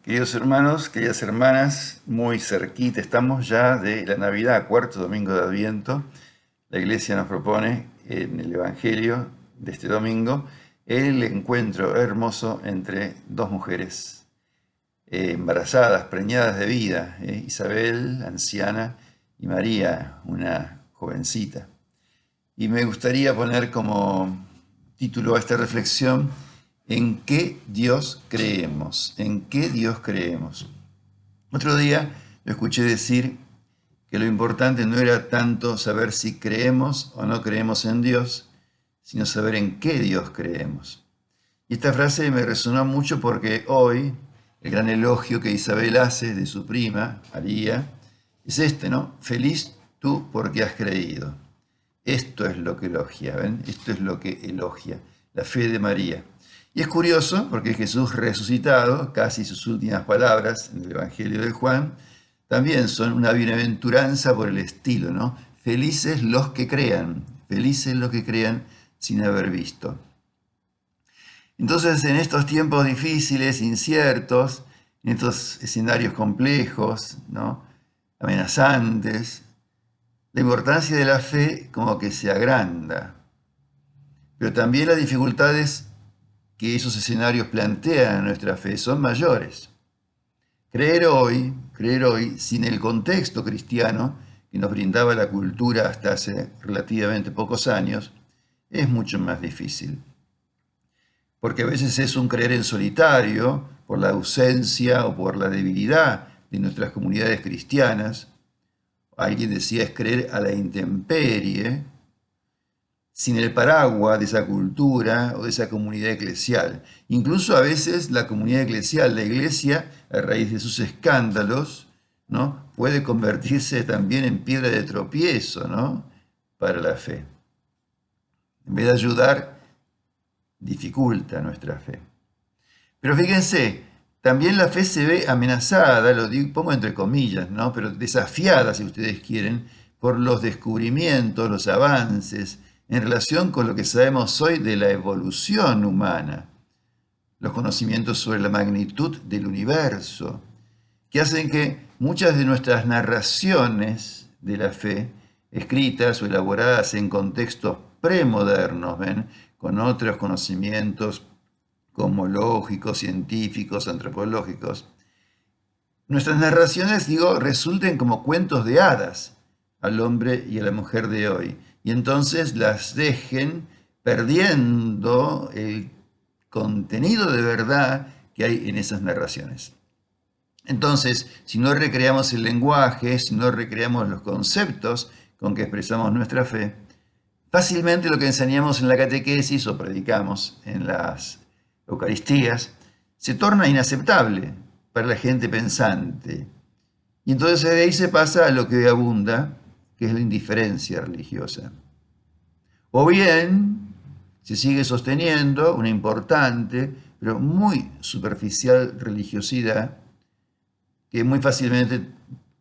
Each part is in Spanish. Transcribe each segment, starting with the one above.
Queridos hermanos, queridas hermanas, muy cerquita estamos ya de la Navidad, cuarto domingo de Adviento. La Iglesia nos propone en el Evangelio de este domingo el encuentro hermoso entre dos mujeres embarazadas, preñadas de vida, Isabel, anciana, y María, una jovencita. Y me gustaría poner como título a esta reflexión: ¿en qué Dios creemos? ¿En qué Dios creemos? Otro día lo escuché decir que lo importante no era tanto saber si creemos o no creemos en Dios, sino saber en qué Dios creemos. Y esta frase me resonó mucho porque hoy el gran elogio que Isabel hace de su prima, María, es este, ¿no? Feliz tú porque has creído. Esto es lo que elogia, ¿ven? Esto es lo que elogia, la fe de María. Y es curioso porque Jesús resucitado, casi sus últimas palabras en el Evangelio de Juan, también son una bienaventuranza por el estilo, ¿no? Felices los que crean sin haber visto. Entonces, en estos tiempos difíciles, inciertos, en estos escenarios complejos, ¿no?, amenazantes, la importancia de la fe como que se agranda, pero también las dificultades que esos escenarios plantean a nuestra fe son mayores. Creer hoy, sin el contexto cristiano que nos brindaba la cultura hasta hace relativamente pocos años, es mucho más difícil. Porque a veces es un creer en solitario, por la ausencia o por la debilidad de nuestras comunidades cristianas. Alguien decía, es creer a la intemperie, sin el paraguas de esa cultura o de esa comunidad eclesial. Incluso a veces la comunidad eclesial, la iglesia, a raíz de sus escándalos, ¿no?, puede convertirse también en piedra de tropiezo, ¿no?, para la fe. En vez de ayudar, dificulta nuestra fe. Pero fíjense, también la fe se ve amenazada, lo digo, pongo entre comillas, ¿no?, pero desafiada, si ustedes quieren, por los descubrimientos, los avances en relación con lo que sabemos hoy de la evolución humana, los conocimientos sobre la magnitud del universo, que hacen que muchas de nuestras narraciones de la fe, escritas o elaboradas en contextos premodernos, ¿ven?, con otros conocimientos cosmológicos, científicos, antropológicos, nuestras narraciones, resulten como cuentos de hadas al hombre y a la mujer de hoy, y entonces las dejen perdiendo el contenido de verdad que hay en esas narraciones. Entonces, si no recreamos el lenguaje, si no recreamos los conceptos con que expresamos nuestra fe, fácilmente lo que enseñamos en la catequesis o predicamos en las Eucaristías se torna inaceptable para la gente pensante. Y entonces de ahí se pasa a lo que abunda, que es la indiferencia religiosa. O bien se sigue sosteniendo una importante, pero muy superficial religiosidad que muy fácilmente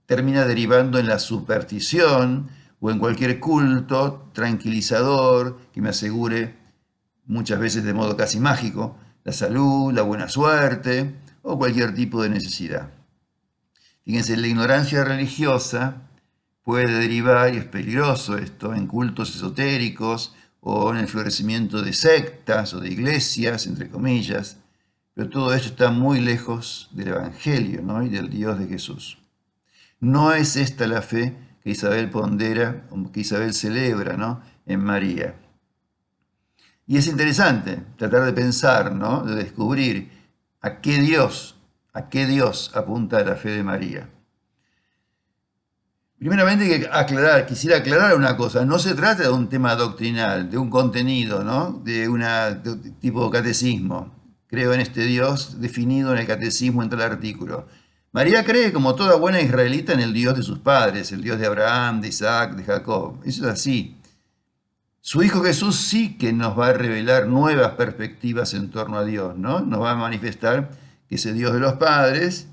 termina derivando en la superstición o en cualquier culto tranquilizador que me asegure, muchas veces de modo casi mágico, la salud, la buena suerte o cualquier tipo de necesidad. Fíjense, la ignorancia religiosa puede derivar, y es peligroso esto, en cultos esotéricos o en el florecimiento de sectas o de iglesias, entre comillas, pero todo esto está muy lejos del Evangelio, ¿no?, y del Dios de Jesús. No es esta la fe que Isabel pondera, que Isabel celebra, ¿no?, en María. Y es interesante tratar de pensar, ¿no?, de descubrir a qué Dios apunta la fe de María. Primeramente quisiera aclarar una cosa: no se trata de un tema doctrinal, de un contenido, ¿no?, de tipo catecismo. Creo en este Dios definido en el catecismo en tal artículo. María cree, como toda buena israelita, en el Dios de sus padres, el Dios de Abraham, de Isaac, de Jacob. Eso es así. Su Hijo Jesús sí que nos va a revelar nuevas perspectivas en torno a Dios, ¿no? Nos va a manifestar que ese Dios de los padres,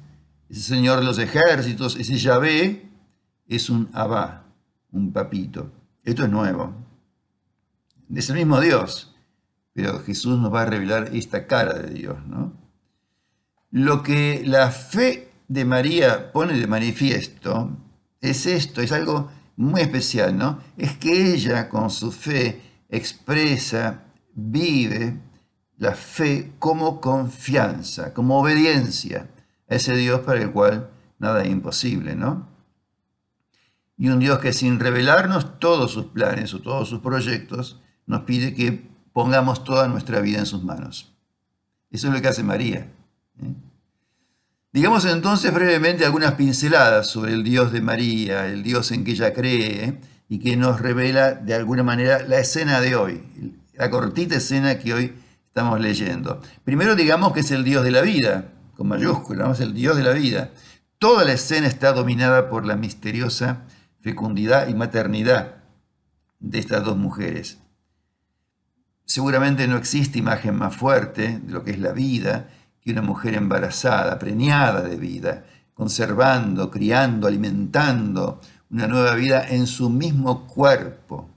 ese Señor de los ejércitos, ese Yahvé, es un Abba, un papito. Esto es nuevo. Es el mismo Dios, pero Jesús nos va a revelar esta cara de Dios, ¿no? Lo que la fe de María pone de manifiesto es esto, es algo muy especial, ¿no? Es que ella con su fe expresa, vive la fe como confianza, como obediencia a ese Dios para el cual nada es imposible, ¿no? Y un Dios que sin revelarnos todos sus planes o todos sus proyectos, nos pide que pongamos toda nuestra vida en sus manos. Eso es lo que hace María. ¿Eh? Digamos entonces brevemente algunas pinceladas sobre el Dios de María, el Dios en que ella cree y que nos revela de alguna manera la escena de hoy, la cortita escena que hoy estamos leyendo. Primero digamos que es el Dios de la vida, con mayúsculas, ¿no? Es el Dios de la vida. Toda la escena está dominada por la misteriosa fecundidad y maternidad de estas dos mujeres. Seguramente no existe imagen más fuerte de lo que es la vida que una mujer embarazada, preñada de vida, conservando, criando, alimentando una nueva vida en su mismo cuerpo.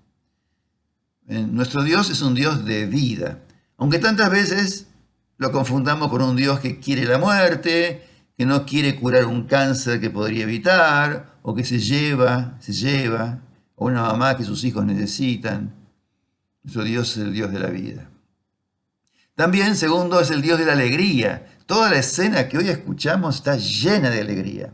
Nuestro Dios es un Dios de vida, aunque tantas veces lo confundamos con un Dios que quiere la muerte, que no quiere curar un cáncer que podría evitar, o que se lleva a una mamá que sus hijos necesitan. Nuestro Dios es el Dios de la vida. También, segundo, es el Dios de la alegría. Toda la escena que hoy escuchamos está llena de alegría.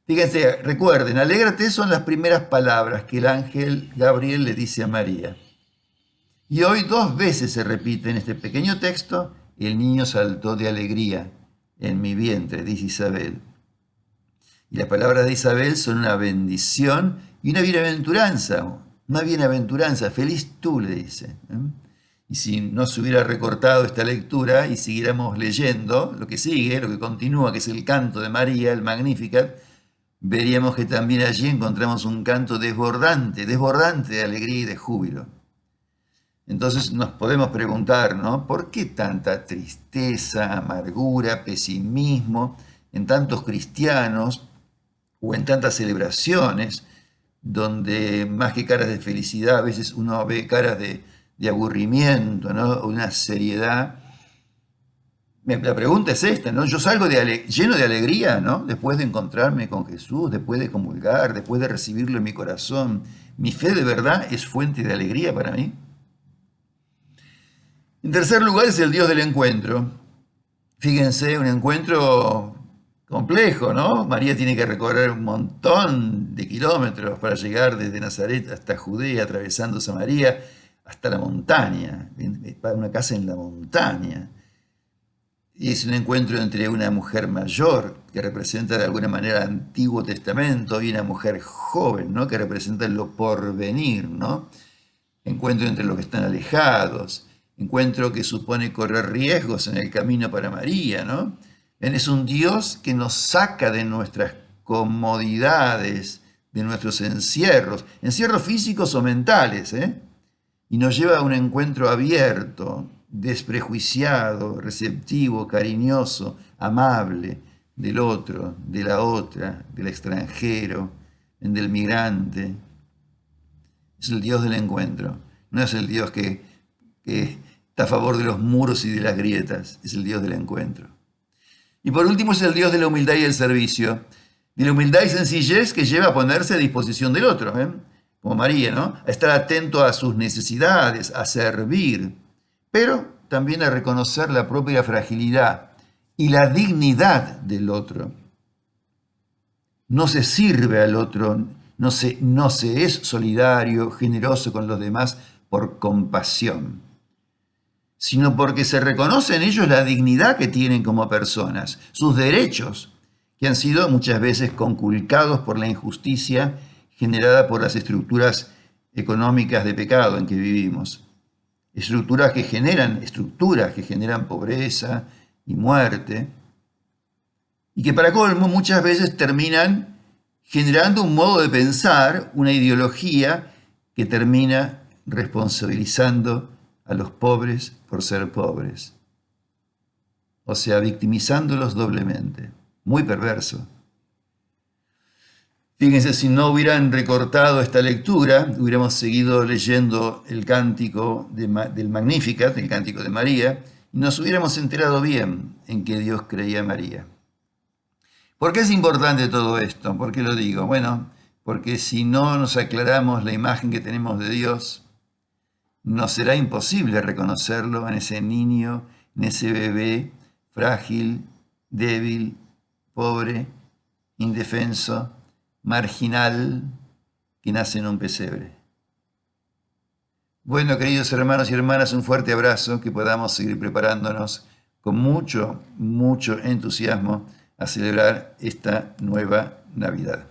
Fíjense, recuerden, alégrate son las primeras palabras que el ángel Gabriel le dice a María. Y hoy 2 veces se repite en este pequeño texto, el niño saltó de alegría en mi vientre, dice Isabel. Y las palabras de Isabel son una bendición y una bienaventuranza, feliz tú, le dice. Y si no se hubiera recortado esta lectura y siguiéramos leyendo lo que sigue, lo que continúa, que es el canto de María, el Magnificat, veríamos que también allí encontramos un canto desbordante de alegría y de júbilo. Entonces nos podemos preguntar, ¿no? ¿Por qué tanta tristeza, amargura, pesimismo en tantos cristianos o en tantas celebraciones donde más que caras de felicidad a veces uno ve caras de aburrimiento, ¿no? Una seriedad? La pregunta es esta, ¿no? Yo salgo lleno de alegría, ¿no? Después de encontrarme con Jesús, después de comulgar, después de recibirlo en mi corazón. ¿Mi fe de verdad es fuente de alegría para mí? En tercer lugar es el Dios del encuentro. Fíjense, un encuentro complejo, ¿no? María tiene que recorrer un montón de kilómetros para llegar desde Nazaret hasta Judea, atravesando Samaria, hasta la montaña, para una casa en la montaña. Y es un encuentro entre una mujer mayor, que representa de alguna manera el Antiguo Testamento, y una mujer joven, ¿no? Que representa lo porvenir, ¿no? Encuentro entre los que están alejados, encuentro que supone correr riesgos en el camino para María, ¿no? Es un Dios que nos saca de nuestras comodidades, de nuestros encierros físicos o mentales, y nos lleva a un encuentro abierto, desprejuiciado, receptivo, cariñoso, amable del otro, de la otra, del extranjero, del migrante. Es el Dios del encuentro, no es el Dios que está a favor de los muros y de las grietas, es el Dios del encuentro. Y por último es el Dios de la humildad y el servicio, de la humildad y sencillez que lleva a ponerse a disposición del otro, como María, ¿no? A estar atento a sus necesidades, a servir, pero también a reconocer la propia fragilidad y la dignidad del otro. No se sirve al otro, no se es solidario, generoso con los demás por compasión, sino porque se reconoce en ellos la dignidad que tienen como personas, sus derechos, que han sido muchas veces conculcados por la injusticia generada por las estructuras económicas de pecado en que vivimos. Estructuras que generan pobreza y muerte, y que para colmo muchas veces terminan generando un modo de pensar, una ideología que termina responsabilizando a los pobres por ser pobres. O sea, victimizándolos doblemente. Muy perverso. Fíjense, si no hubieran recortado esta lectura, hubiéramos seguido leyendo el cántico del Magnificat, el cántico de María, y nos hubiéramos enterado bien en que Dios creía a María. ¿Por qué es importante todo esto? ¿Por qué lo digo? Bueno, porque si no nos aclaramos la imagen que tenemos de Dios, nos será imposible reconocerlo en ese niño, en ese bebé frágil, débil, pobre, indefenso, marginal, que nace en un pesebre. Bueno, queridos hermanos y hermanas, un fuerte abrazo, que podamos seguir preparándonos con mucho, mucho entusiasmo a celebrar esta nueva Navidad.